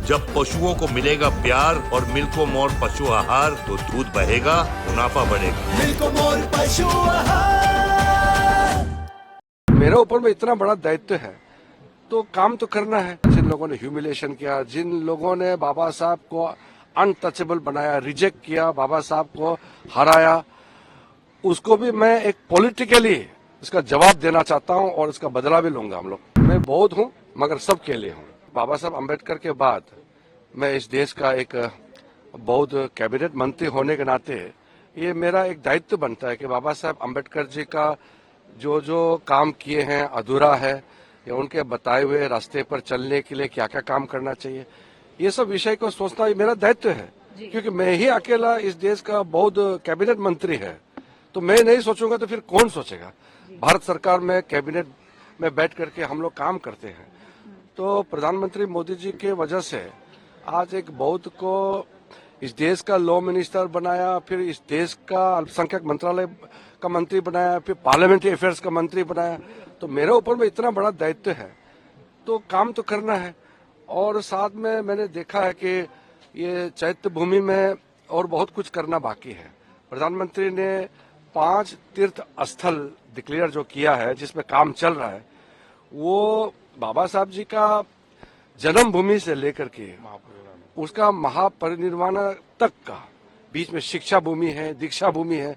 जब पशुओं को मिलेगा प्यार और मिल्को मोर पशु आहार तो दूध बहेगा, मुनाफा बढ़ेगा। मिल्को मोर पशु आहार। मेरे ऊपर में इतना बड़ा दायित्व है तो काम तो करना है। जिन लोगों ने ह्यूमिलेशन किया, जिन लोगों ने बाबा साहब को अनटचेबल बनाया, रिजेक्ट किया, बाबा साहब को हराया, उसको भी मैं एक पॉलिटिकली इसका जवाब देना चाहता हूं और इसका बदला भी लूंगा। हम लोग, मैं बौद्ध हूं मगर सबके लिए हूं। बाबा साहब अम्बेडकर के बाद मैं इस देश का एक बौद्ध कैबिनेट मंत्री होने के नाते ये मेरा एक दायित्व बनता है कि बाबा साहब अम्बेडकर जी का जो जो काम किए हैं अधूरा है या उनके बताए हुए रास्ते पर चलने के लिए क्या क्या काम करना चाहिए, ये सब विषय को सोचना मेरा दायित्व है। क्योंकि मैं ही अकेला इस देश का बौद्ध कैबिनेट मंत्री है तो मैं नहीं सोचूंगा तो फिर कौन सोचेगा। भारत सरकार में कैबिनेट में बैठ करके हम लोग काम करते हैं। तो प्रधानमंत्री मोदी जी के वजह से आज एक बौद्ध को इस देश का लॉ मिनिस्टर बनाया, फिर इस देश का अल्पसंख्यक मंत्रालय का मंत्री बनाया, फिर पार्लियामेंट्री अफेयर्स का मंत्री बनाया। तो मेरे ऊपर में इतना बड़ा दायित्व है तो काम तो करना है। और साथ में मैंने देखा है कि ये चैत्य भूमि में और बहुत कुछ करना बाकी है। प्रधानमंत्री ने 5 तीर्थ स्थल डिक्लेयर जो किया है, जिसमें काम चल रहा है, वो बाबा साहब जी का जन्म भूमि से लेकर के उसका महापरिनिर्वाण तक का, बीच में शिक्षा भूमि है, दीक्षा भूमि है,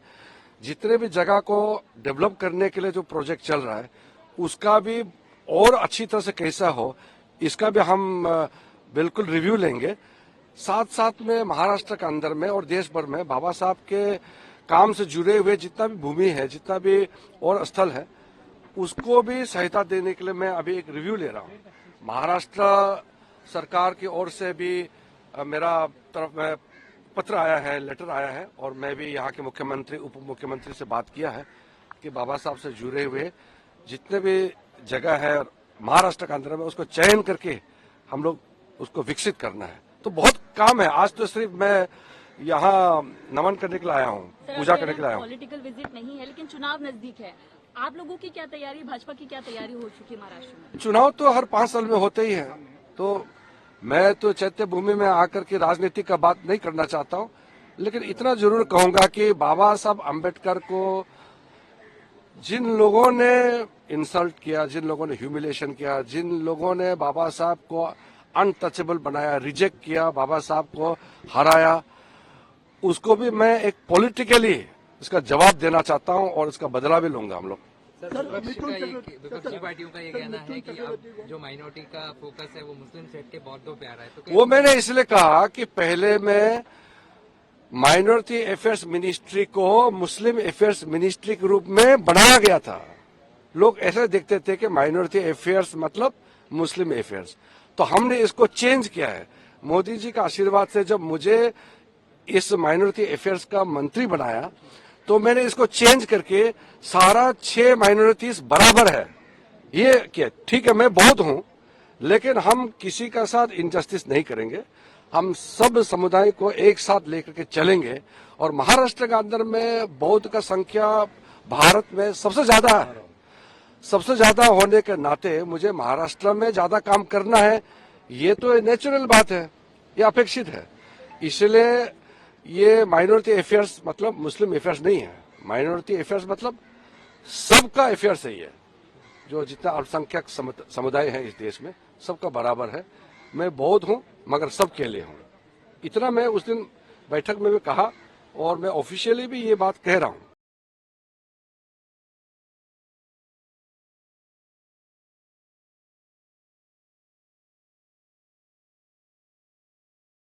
जितने भी जगह को डेवलप करने के लिए जो प्रोजेक्ट चल रहा है उसका भी और अच्छी तरह से कैसा हो, इसका भी हम बिल्कुल रिव्यू लेंगे। साथ साथ में महाराष्ट्र के अंदर में और देश भर में बाबा साहब के काम से जुड़े हुए जितना भी भूमि है, जितना भी और स्थल है, उसको भी सहायता देने के लिए मैं अभी एक रिव्यू ले रहा हूँ। महाराष्ट्र सरकार की ओर से भी मेरा तरफ में पत्र आया है, लेटर आया है, और मैं भी यहाँ के मुख्यमंत्री उप मुख्यमंत्री से बात किया है कि बाबा साहब से जुड़े हुए जितने भी जगह है महाराष्ट्र के अंदर में उसको चयन करके हम लोग उसको विकसित करना है। तो बहुत काम है। आज तो सिर्फ मैं यहाँ नमन करने के लिए आया हूँ, पूजा करने के लिए आया हूँ। पॉलिटिकल विजिट नहीं है लेकिन चुनाव नजदीक है, आप लोगों की क्या तैयारी, भाजपा की क्या तैयारी हो चुकी है महाराष्ट्र में? चुनाव तो हर 5 साल में होते ही है, तो मैं तो चैत्य भूमि में आकर के राजनीति का बात नहीं करना चाहता हूँ, लेकिन इतना जरूर कहूंगा कि बाबा साहब अम्बेडकर को जिन लोगों ने इंसल्ट किया, जिन लोगों ने ह्यूमिलेशन किया, जिन लोगों ने बाबा साहब को अनटचेबल बनाया, रिजेक्ट किया, बाबा साहब को हराया, उसको भी मैं एक पॉलिटिकली इसका जवाब देना चाहता हूं और इसका बदला भी लूंगा। हम लोग विपक्षी पार्टियों का ये कहना है कि अब जो माइनॉरिटी का फोकस है वो मुस्लिम सेट के बौद्धों पे आ रहा है, तो वो मैंने इसलिए कहा कि पहले में माइनॉरिटी अफेयर्स मिनिस्ट्री को मुस्लिम अफेयर्स मिनिस्ट्री के रूप में बनाया गया था। लोग ऐसे देखते थे कि माइनॉरिटी अफेयर्स मतलब मुस्लिम अफेयर्स, तो हमने इसको चेंज किया है। मोदी जी का आशीर्वाद से जब मुझे इस माइनॉरिटी अफेयर्स का मंत्री बनाया तो मैंने इसको चेंज करके सारा 6 माइनॉरिटीज बराबर है ये किया। ठीक है, मैं बौद्ध हूं लेकिन हम किसी का साथ इनजस्टिस नहीं करेंगे। हम सब समुदाय को एक साथ लेकर के चलेंगे। और महाराष्ट्र के अंदर में बौद्ध का संख्या भारत में सबसे ज्यादा है। सबसे ज्यादा होने के नाते मुझे महाराष्ट्र में ज्यादा काम करना है। ये तो नेचुरल बात है, ये अपेक्षित है। इसलिए ये माइनॉरिटी अफेयर्स मतलब मुस्लिम अफेयर्स नहीं है। माइनॉरिटी अफेयर्स मतलब सबका अफेयर्स है। ये जो जितना अल्पसंख्यक समुदाय है इस देश में सबका बराबर है। मैं बौद्ध हूं मगर सबके लिए हूं। इतना मैं उस दिन बैठक में भी कहा और मैं ऑफिशियली भी ये बात कह रहा हूं।